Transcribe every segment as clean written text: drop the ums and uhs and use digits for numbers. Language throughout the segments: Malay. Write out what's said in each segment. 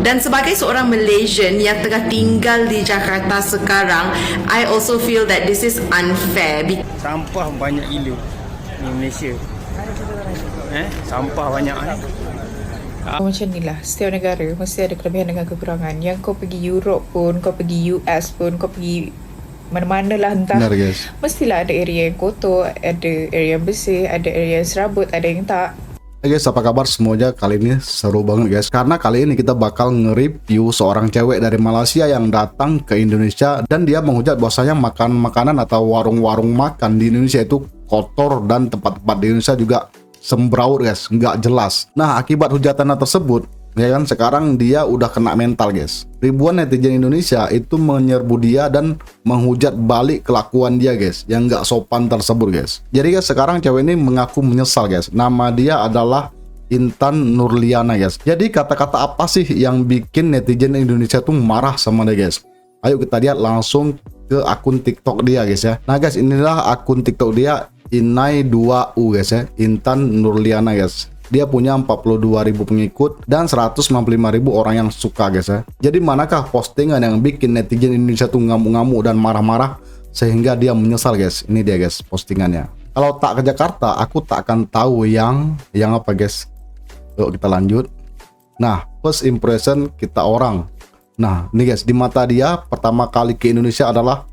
Dan sebagai seorang Malaysian yang tengah tinggal di Jakarta sekarang, I also feel that this is unfair. Sampah banyak gila di Malaysia. Sampah banyak. Macam ni lah, setiap negara mesti ada kelebihan dengan kekurangan. Yang kau pergi Europe pun, kau pergi US pun, kau pergi mana-mana lah entah. Benar, guys. Mestilah ada area yang kotor, ada area yang bersih, ada area yang serabut, ada yang tak. Hey guys, apa kabar semuanya? Kali ini seru banget guys, karena kali ini kita bakal nge-review seorang cewek dari Malaysia yang datang ke Indonesia dan dia menghujat bahwasanya makanan atau warung-warung makan di Indonesia itu kotor dan tempat-tempat di Indonesia juga sembraut guys, nggak jelas. Nah, akibat hujatannya tersebut, ya kan, sekarang dia udah kena mental guys. Ribuan netizen Indonesia itu menyerbu dia dan menghujat balik kelakuan dia guys, yang nggak sopan tersebut guys. Jadi guys, sekarang cewek ini mengaku menyesal guys. Nama dia adalah Intan Nurliana guys. Jadi kata-kata apa sih yang bikin netizen Indonesia tuh marah sama dia guys? Ayo kita lihat langsung ke akun TikTok dia guys ya. Nah guys, inilah akun TikTok dia, Inai2U guys ya, Intan Nurliana guys. Dia punya 42.000 pengikut dan 195.000 orang yang suka guys ya. Jadi manakah postingan yang bikin netizen Indonesia tuh ngamuk-ngamuk dan marah-marah sehingga dia menyesal guys? Ini dia guys postingannya. Kalau tak ke Jakarta, aku tak akan tahu yang apa guys. Yuk kita lanjut. Nah, first impression kita orang. Nah, ini guys, di mata dia pertama kali ke Indonesia adalah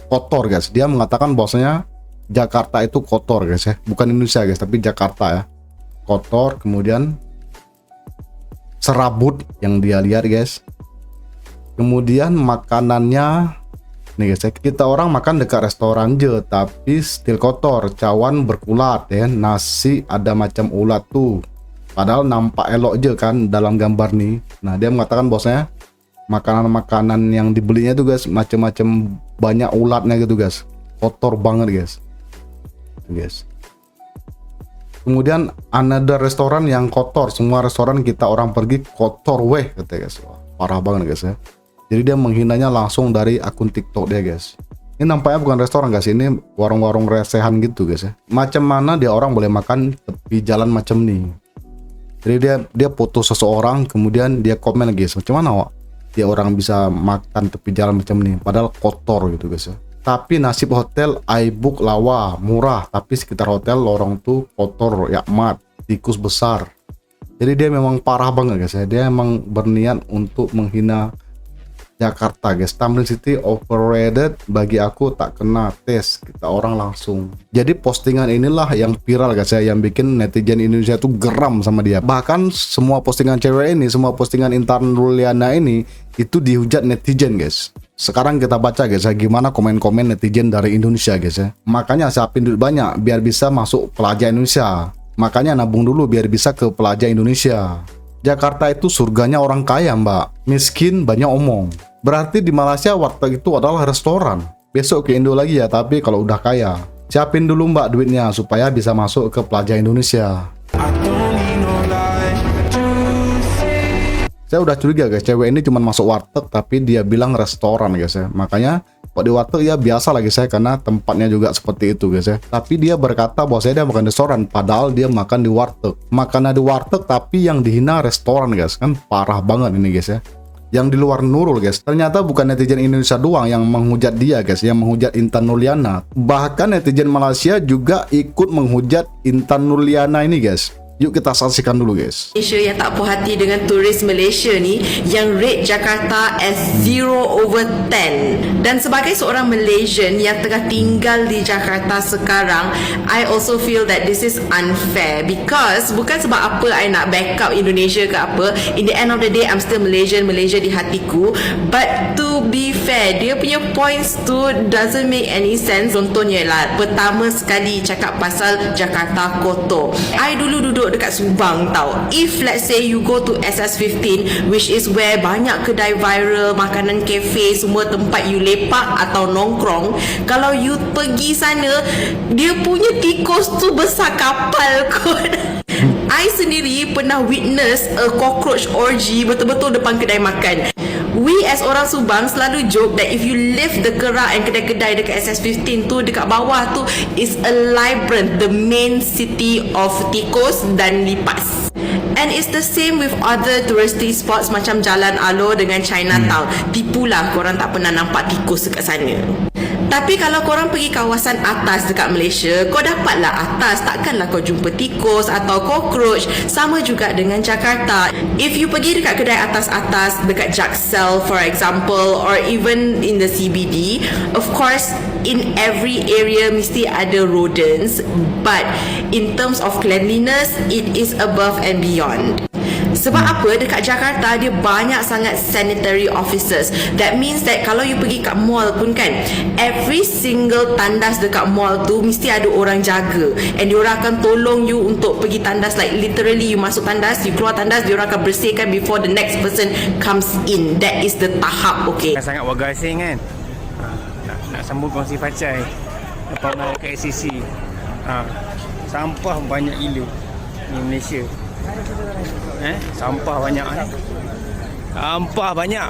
kotor guys. Dia mengatakan bahwasanya Jakarta itu kotor guys ya. Bukan Indonesia guys, tapi Jakarta ya. Kotor, kemudian serabut yang dia lihat guys. Kemudian makanannya nih guys, kita orang makan dekat restoran je tapi still kotor, cawan berkulat ya, nasi ada macam ulat tuh, padahal nampak elok je kan dalam gambar nih. Nah, dia mengatakan bosnya makanan-makanan yang dibelinya tuh guys macam-macam banyak ulatnya gitu guys, kotor banget guys. Guys, kemudian another restoran yang kotor, semua restoran kita orang pergi kotor weh katanya guys. Wah, parah banget guys ya. Jadi dia menghinanya langsung dari akun TikTok dia guys. Ini nampaknya bukan restoran guys, ini warung-warung resehan gitu guys ya. Macam mana dia orang boleh makan tepi jalan macam nih? Jadi dia foto seseorang, kemudian dia komen guys, macam mana wak dia orang bisa makan tepi jalan macam nih padahal kotor gitu guys ya. Tapi nasib hotel iBook lawa murah, tapi sekitar hotel lorong tuh kotor, yakmat, tikus besar. Jadi dia memang parah banget guys ya. Dia emang berniat untuk menghina Jakarta guys. Tamrin City overrated, bagi aku tak kena tes, kita orang langsung. Jadi postingan inilah yang viral guys ya, yang bikin netizen Indonesia tuh geram sama dia. Bahkan semua postingan cewek ini, semua postingan Intan Nurliana ini itu dihujat netizen guys. Sekarang kita baca guys ya, gimana komen-komen netizen dari Indonesia guys ya. Makanya siapin duit banyak biar bisa masuk pelajar Indonesia. Makanya nabung dulu biar bisa ke pelajar Indonesia. Jakarta itu surganya orang kaya mbak, miskin banyak omong. Berarti di Malaysia warteg itu adalah restoran. Besok ke Indo lagi ya, tapi kalau udah kaya. Siapin dulu mbak duitnya supaya bisa masuk ke pelajar Indonesia. Saya udah curiga guys, cewek ini cuma masuk warteg tapi dia bilang restoran guys ya. Makanya kok di warteg ya biasa lagi saya, karena tempatnya juga seperti itu guys ya. Tapi dia berkata bahwa dia makan restoran padahal dia makan di warteg. Makannya di warteg tapi yang dihina restoran guys, kan parah banget ini guys ya. Yang di luar Nurul guys, ternyata bukan netizen Indonesia doang yang menghujat dia guys, yang menghujat Intan Nurliana. Bahkan netizen Malaysia juga ikut menghujat Intan Nurliana ini guys. Yuk kita saksikan dulu guys. Malaysia yang tak puas hati dengan turis Malaysia ni yang rate Jakarta as 0/10. Dan sebagai seorang Malaysian yang tengah tinggal di Jakarta sekarang, I also feel that this is unfair because bukan sebab apa I nak backup Indonesia ke apa. In the end of the day, I'm still Malaysia di hatiku. But to be fair, dia punya points tu doesn't make any sense. Contohnya lah, pertama sekali cakap pasal Jakarta kotor. I dulu duduk dekat Subang tau. If let's say you go to SS15, which is where banyak kedai viral, makanan cafe, semua tempat you lepak atau nongkrong, kalau you pergi sana, dia punya tikus tu besar kapal kot. I sendiri pernah witness a cockroach orgy betul-betul depan kedai makan. We as orang Subang selalu joke that if you live the Kerak and kedai-kedai dekat SS15 tu, dekat bawah tu is a labyrinth, the main city of tikus dan lipas. And it's the same with other touristy spots macam Jalan Alor dengan Chinatown. Tipulah korang tak pernah nampak tikus dekat sana. Tapi kalau korang pergi kawasan atas dekat Malaysia, kau dapatlah atas. Takkanlah kau jumpa tikus atau cockroach. Sama juga dengan Jakarta. If you pergi dekat kedai atas-atas, dekat Jaksel for example, or even in the CBD, of course, in every area mesti ada rodents. But in terms of cleanliness, it is above and beyond. Sebab apa? Dekat Jakarta dia banyak sangat sanitary officers. That means that kalau you pergi kat mall pun kan, every single tandas dekat mall tu mesti ada orang jaga. And diorang akan tolong you untuk pergi tandas. Like literally you masuk tandas, you keluar tandas, diorang akan bersihkan before the next person comes in. That is the tahap, okay? Sangat warga asing kan. Nak sambung kongsi pacai. Lepas nak ke SCC. Sampah banyak gila ni Malaysia. Sampah banyak Sampah banyak.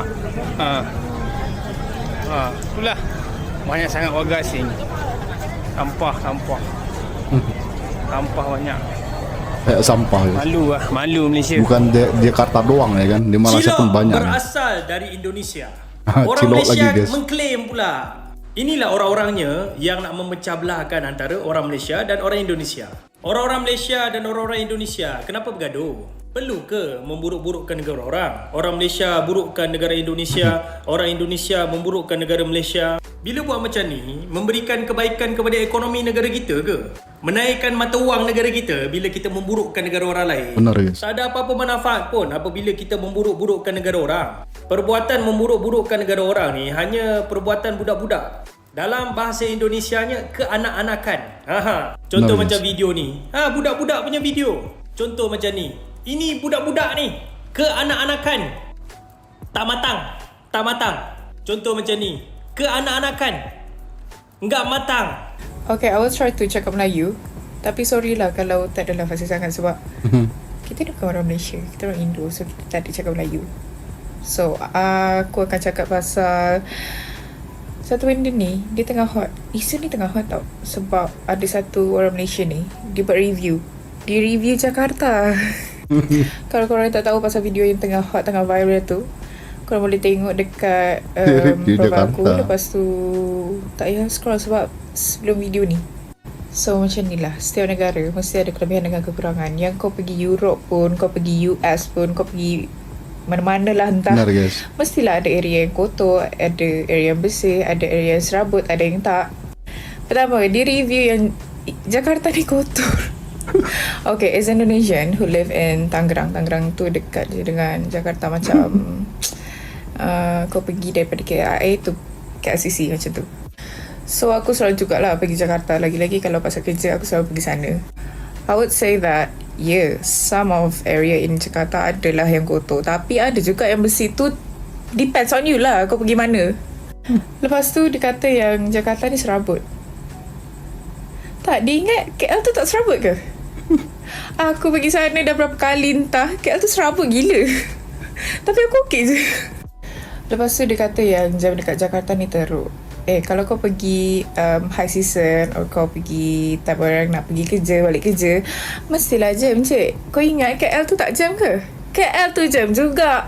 Itulah. Banyak sangat warga asing. Sampah banyak. Sampah ya. Malu Malaysia. Bukan Jakarta doang ya kan, di Malaysia pun banyak. Berasal dari Indonesia. Orang Cilok Malaysia lagi, guys. mengklaim pula. Inilah orang-orangnya yang nak memecah belahkan antara orang Malaysia dan orang Indonesia. Orang-orang Malaysia dan orang-orang Indonesia, kenapa bergaduh? Perlu ke memburuk-burukkan negara orang? Orang Malaysia burukkan negara Indonesia, orang Indonesia memburukkan negara Malaysia. Bila buat macam ni, memberikan kebaikan kepada ekonomi negara kita ke? Menaikkan mata wang negara kita bila kita memburukkan negara orang lain? Benar guys. Tak ada apa-apa manfaat pun apabila kita memburuk-burukkan negara orang. Perbuatan memburuk-burukkan negara orang ni hanya perbuatan budak-budak. Dalam bahasa Indonesianya, keanak-anakan. Contoh macam video ni. Budak-budak punya video. Contoh macam ni. Ini budak-budak ni. Keanak-anakan. Tak matang. Contoh macam ni. Keanak-anakan. Enggak matang. Okay, I will try to cakap Melayu. Tapi sorry lah kalau tak adalah fasih sangat sebab kita ni bukan orang Malaysia. Kita orang Indo, so kita tak ada cakap Melayu. So, aku akan cakap pasal satu benda ni, dia tengah hot. Isu ni tengah hot tau. Sebab ada satu orang Malaysia ni, dia buat review. Dia review Jakarta. Kalau korang tak tahu pasal video yang tengah hot, tengah viral tu, korang boleh tengok dekat profile aku. Lepas tu, tak payah scroll sebab sebelum video ni. So macam ni lah, setiap negara mesti ada kelebihan dengan kekurangan. Yang kau pergi Europe pun, kau pergi US pun, kau pergi mana-mana lah entah. Benar guys. Mestilah ada area yang kotor, ada area yang bersih, ada area yang serabut, ada yang tak. Pertama, dia review yang Jakarta ni kotor. Okay, as Indonesian who live in Tangerang. Tangerang tu dekat je dengan Jakarta macam kau pergi daripada KLIA tu KLCC macam tu. So aku selalu jugalah pergi Jakarta. Lagi-lagi kalau pasal kerja aku selalu pergi sana. I would say that some of area in Jakarta adalah yang kotor. Tapi ada juga yang bersih tu. Depends on you lah, kau pergi mana. Lepas tu dia kata yang Jakarta ni serabut. Tak, dia ingat KL tu tak serabut ke? Aku pergi sana dah berapa kali entah. KL tu serabut gila. Tapi aku okey je. Lepas tu dia kata yang jam dekat Jakarta ni teruk. Kalau kau pergi high season atau kau pergi tak barang nak pergi kerja, balik kerja, mestilah jam cik. Kau ingat KL tu tak jam ke? KL tu jam juga.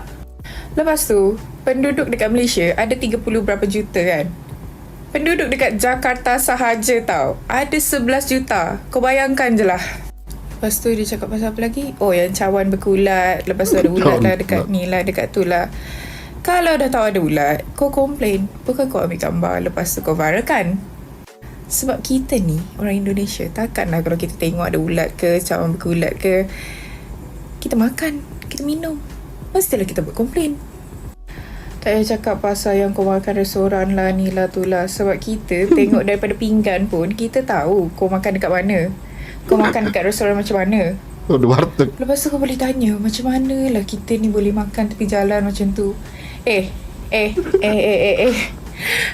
Lepas tu, penduduk dekat Malaysia ada 30 berapa juta kan? Penduduk dekat Jakarta sahaja tau, ada 11 juta. Kau bayangkan je lah. Lepas tu dia cakap pasal apa lagi? Oh, yang cawan berkulat. Lepas tu ada ulat lah dekat ni lah, dekat tu lah. Kalau dah tahu ada ulat, kau komplain. Bukan kau ambil gambar, lepas tu kau viralkan. Sebab kita ni, orang Indonesia, takkanlah kalau kita tengok ada ulat ke, cawan berkulat ke, kita makan, kita minum. Mestilah kita buat komplain. Tak payah cakap pasal yang kau makan restoran lah, ni lah, tu lah. Sebab kita tengok daripada pinggan pun, kita tahu kau makan dekat mana. Kau makan dekat restoran macam mana. Oh, di warteg. Lepas tu kau boleh tanya, macam mana lah kita ni boleh makan tepi jalan macam tu.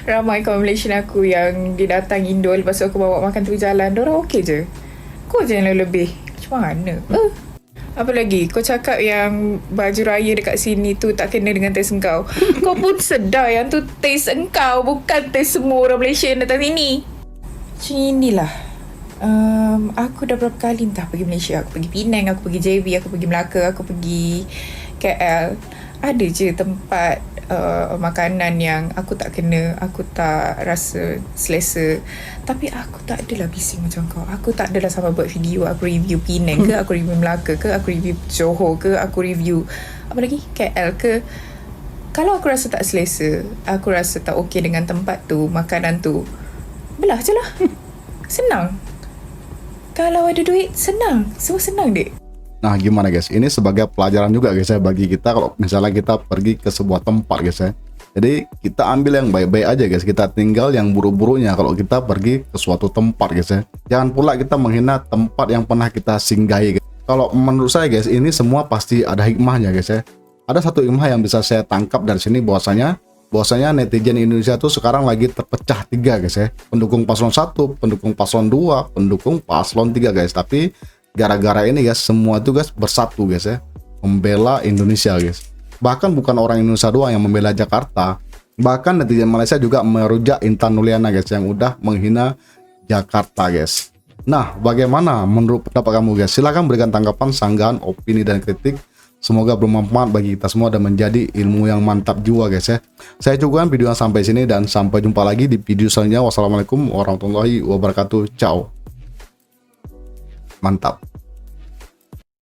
Ramai kawan Malaysian aku yang dia datang Indo, lepas tu aku bawa makan tepi jalan. Diorang okey je. Kau je yang lebih. Macam mana? Apa lagi? Kau cakap yang baju raya dekat sini tu tak kena dengan taste engkau. Kau pun sedar yang tu taste engkau, bukan taste semua orang Malaysia yang datang sini. Macam inilah. Aku dah berapa kali entah pergi Malaysia. Aku pergi Penang, aku pergi JB, aku pergi Melaka, aku pergi KL. Ada je tempat makanan yang aku tak kena, aku tak rasa selesa. Tapi aku tak adalah bising macam kau. Aku tak adalah sampai buat video aku review Penang ke, aku review Melaka ke, aku review Johor ke, aku review apa lagi, KL ke. Kalau aku rasa tak selesa, aku rasa tak okey dengan tempat tu, makanan tu, belah je lah. Senang. Kalau ada duit, senang. Semua senang, dek. Nah, gimana guys? Ini sebagai pelajaran juga guys ya bagi kita kalau misalnya kita pergi ke sebuah tempat guys ya. Jadi kita ambil yang baik-baik aja guys. Kita tinggal yang buruk-buruknya kalau kita pergi ke suatu tempat guys ya. Jangan pula kita menghina tempat yang pernah kita singgahi guys. Kalau menurut saya guys, ini semua pasti ada hikmahnya guys ya. Ada satu hikmah yang bisa saya tangkap dari sini bahwasanya netizen Indonesia tuh sekarang lagi terpecah 3 guys ya. Pendukung paslon 1, pendukung paslon 2, pendukung paslon 3 guys. Tapi gara-gara ini guys, semua itu guys bersatu guys ya, membela Indonesia guys. Bahkan bukan orang Indonesia doang yang membela Jakarta, bahkan netizen Malaysia juga merujak Intan Nurliana guys yang udah menghina Jakarta guys. Nah, bagaimana menurut pendapat kamu guys? Silahkan berikan tanggapan, sanggahan, opini dan kritik. Semoga bermanfaat bagi kita semua dan menjadi ilmu yang mantap juga guys ya. Saya cukupkan video sampai sini dan sampai jumpa lagi di video selanjutnya. Wassalamualaikum warahmatullahi wabarakatuh. Ciao. Mantap.